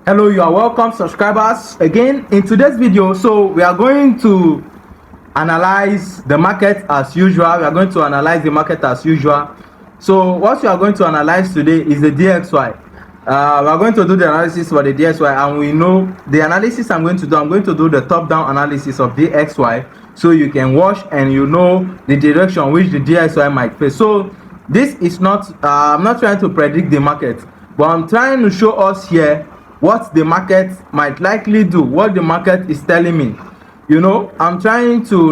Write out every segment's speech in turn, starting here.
Hello, you are welcome subscribers again in today's video. So we are going to analyze the market as usual. We are going to analyze the market as usual. So what we are going to analyze today is the DXY. We are going to do the analysis for the DXY, and we know the analysis I'm going to do the top down analysis of DXY, so you can watch and you know the direction which the DXY might face. So this is not I'm not trying to predict the market, but I'm trying to show us here what the market might likely do, what the market is telling me. You know, I'm trying to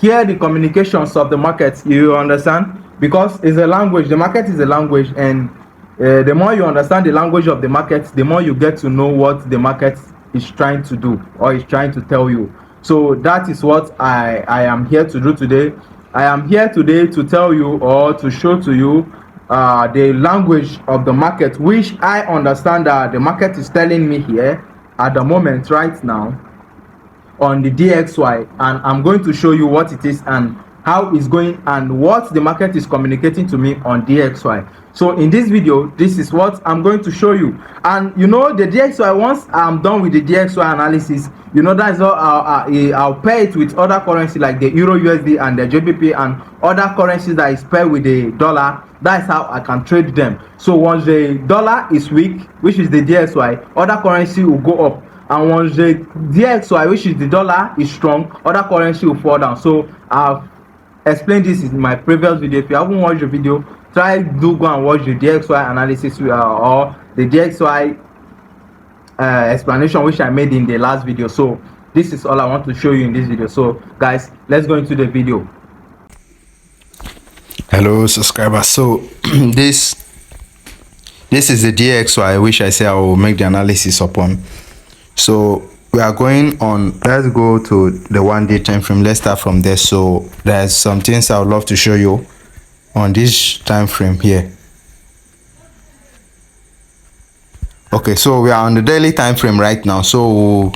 hear the communications of the market, you understand, because it's a language. The market is a language, and the more you understand the language of the market, the more you get to know what the market is trying to do or is trying to tell you. So that is what I am here to do today. I am here today to tell you or to show to you the language of the market, which I understand that the market is telling me here at the moment right now on the DXY, and I'm going to show you what it is and how it's going and what the market is communicating to me on DXY. So in this video, this is what I'm going to show you. And you know, the DXY, once I'm done with the DXY analysis, you know, that's all. I'll pair it with other currency like the Euro USD and the JBP and other currencies that is paired with the dollar. That's how I can trade them. So once the dollar is weak, which is the DXY, other currency will go up. And once the DXY, which is the dollar, is strong, other currency will fall down. So I've explained this in my previous video. If you haven't watched the video, go and watch the DXY analysis or the DXY explanation which I made in the last video. So this is all I want to show you in this video. So guys, let's go into the video. Hello subscribers. So this is the DXY which I say I will make the analysis upon. So we are going on, let's go to the 1-day time frame. Let's start from there. So there's some things I would love to show you on this time frame here. Okay, so we are on the daily time frame right now, so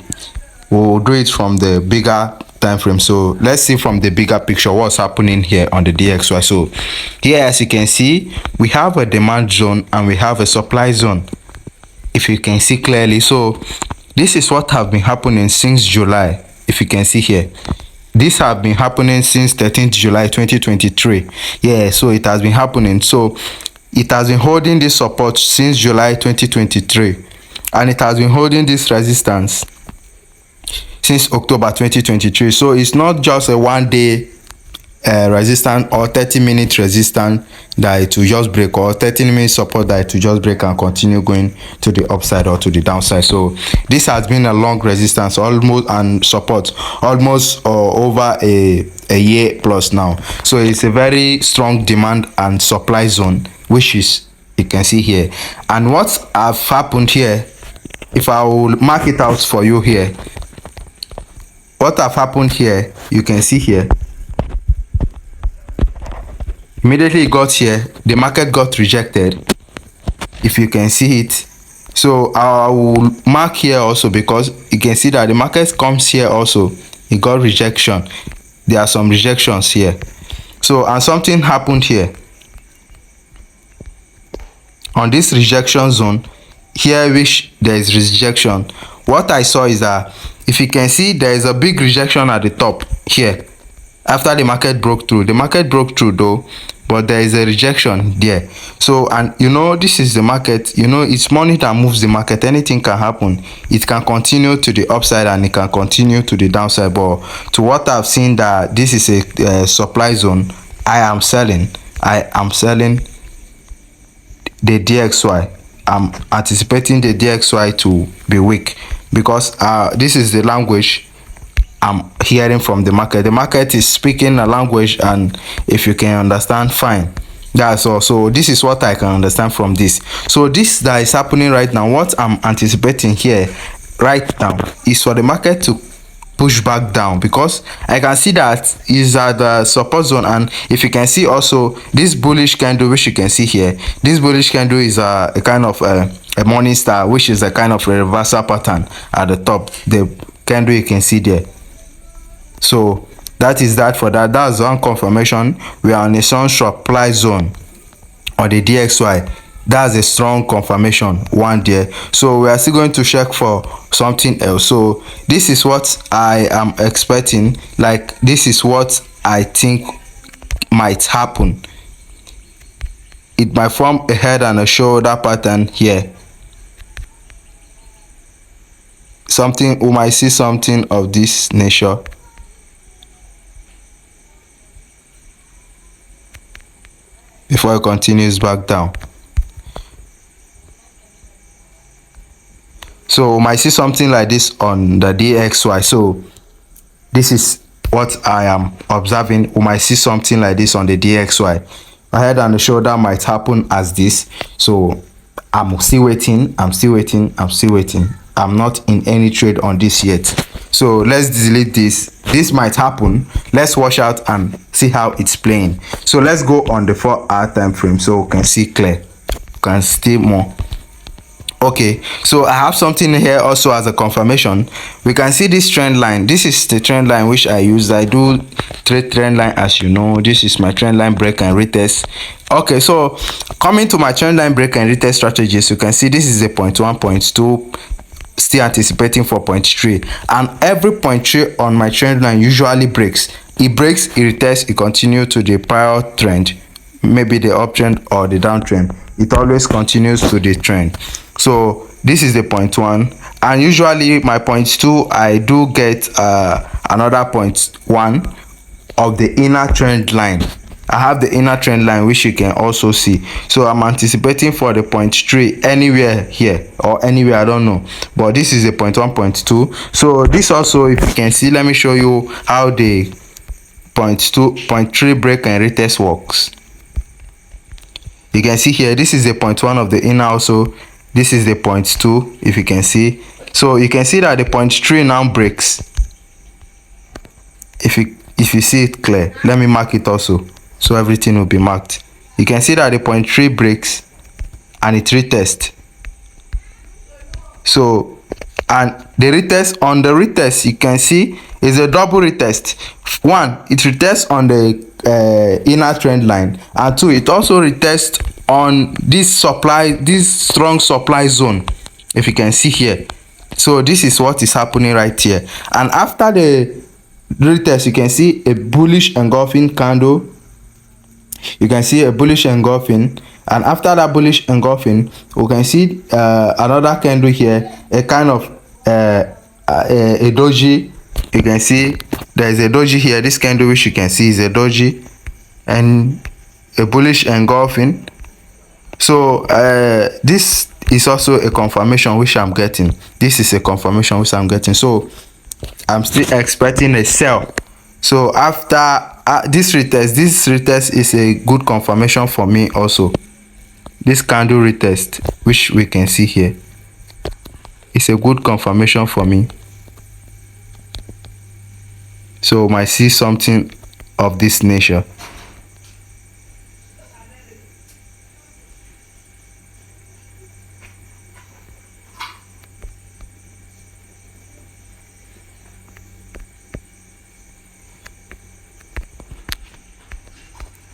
we'll do it from the bigger time frame. So let's see from the bigger picture what's happening here on the DXY. So here, as you can see, we have a demand zone and we have a supply zone, if you can see clearly. So this is what have been happening since July. If you can see here, this have been happening since 13th July 2023. Yeah, so it has been happening. So it has been holding this support since July 2023, and it has been holding this resistance since October 2023. So it's not just a 1-day resistance or 30-minute resistance that it will just break, or 30-minute support that it will just break and continue going to the upside or to the downside. So this has been a long resistance almost and support almost over a year plus now. So it's a very strong demand and supply zone, which is, you can see here. And what have happened here, if I will mark it out for you here, what have happened here, you can see here. Immediately it got here, the market got rejected, if you can see it. So I will mark here also, because you can see that the market comes here also, it got rejection. There are some rejections here. So, and something happened here on this rejection zone here, which there is rejection. What I saw is that, if you can see, there is a big rejection at the top here after the market broke through. The market broke through though, but there is a rejection there. So, and you know, this is the market, you know, it's money that moves the market. Anything can happen. It can continue to the upside and it can continue to the downside. But to what I've seen, that this is a supply zone, I am selling the DXY. I'm anticipating the DXY to be weak, because this is the language I'm hearing from the market. The market is speaking a language, and if you can understand, fine. That's all. So this is what I can understand from this. So this that is happening right now, what I'm anticipating here right now is for the market to push back down, because I can see that is at the support zone. And if you can see also, this bullish candle which you can see here, this bullish candle is a kind of a morning star, which is a kind of a reversal pattern at the top, the candle you can see there. So that is that for that. That's one confirmation. We are on a strong supply zone on the DXY. that's a strong confirmation one there. So we are still going to check for something else. So this is what I am expecting, like this is what I think might happen. It might form a head and a shoulder pattern here. Something, we might see something of this nature. Before it continues back down. So we might see something like this on the DXY. So this is what I am observing. We might see something like this on the DXY. My head and the shoulder might happen as this. So I'm still waiting. I'm not in any trade on this yet. So let's delete this. This might happen. Let's watch out and see how it's playing. So let's go on the 4-hour time frame so we can see clear. We can see more. Okay, so I have something here also as a confirmation. We can see this trend line. This is the trend line which I use. I do trade trend line, as you know. This is my trend line break and retest. Okay, so coming to my trend line break and retest strategies, you can see this is a 0.1, 0.2, still anticipating for 0.3, and every 0.3 on my trend line usually breaks. It breaks, it retests, it continues to the prior trend, maybe the uptrend or the downtrend. It always continues to the trend. So this is the 0.1, and usually my 0.2 I do get another 0.1 of the inner trend line. I have the inner trend line which you can also see. So I'm anticipating for the 0.3 anywhere here or anywhere, I don't know, but this is the 0.1, 0.2. So this also, if you can see, let me show you how the 0.2, 0.3 break and retest works. You can see here, this is the 0.1 of the inner also. This is the 0.2, if you can see. So you can see that the 0.3 now breaks. If you see it clear, let me mark it also, so everything will be marked. You can see that the 0.3 breaks and it retests. So, and the retest, on the retest, you can see is a double retest. One, it retests on the inner trend line, and two, it also retests on this strong supply zone, if you can see here. So this is what is happening right here, and after the retest, you can see a bullish engulfing candle. You can see a bullish engulfing, and after that bullish engulfing, we can see another candle here, a kind of a doji. You can see there is a doji here. This candle which you can see is a doji and a bullish engulfing. So this is also a confirmation which I'm getting. This is a confirmation which I'm getting. So I'm still expecting a sell. So after this retest is a good confirmation for me also. This candle retest which we can see here is a good confirmation for me. So might see something of this nature.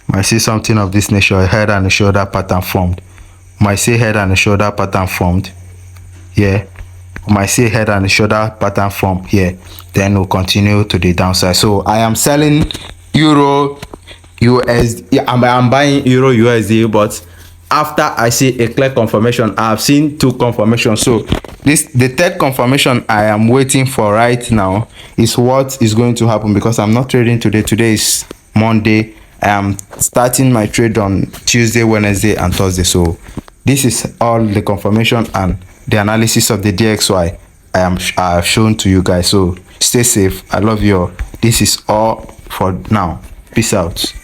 Might see something of this nature, a head and a shoulder pattern formed. Might see head and a shoulder pattern formed here. Might see head and a shoulder pattern form here. Then we'll continue to the downside. So I am selling euro USD. Yeah, I'm buying euro USD, but after I see a clear confirmation, I've seen two confirmations. So the third confirmation I am waiting for right now is what is going to happen, because I'm not trading today. Today is Monday. I am starting my trade on Tuesday, Wednesday, and Thursday. So this is all the confirmation and the analysis of the DXY I have shown to you guys. So stay safe. I love you all. This is all for now. Peace out.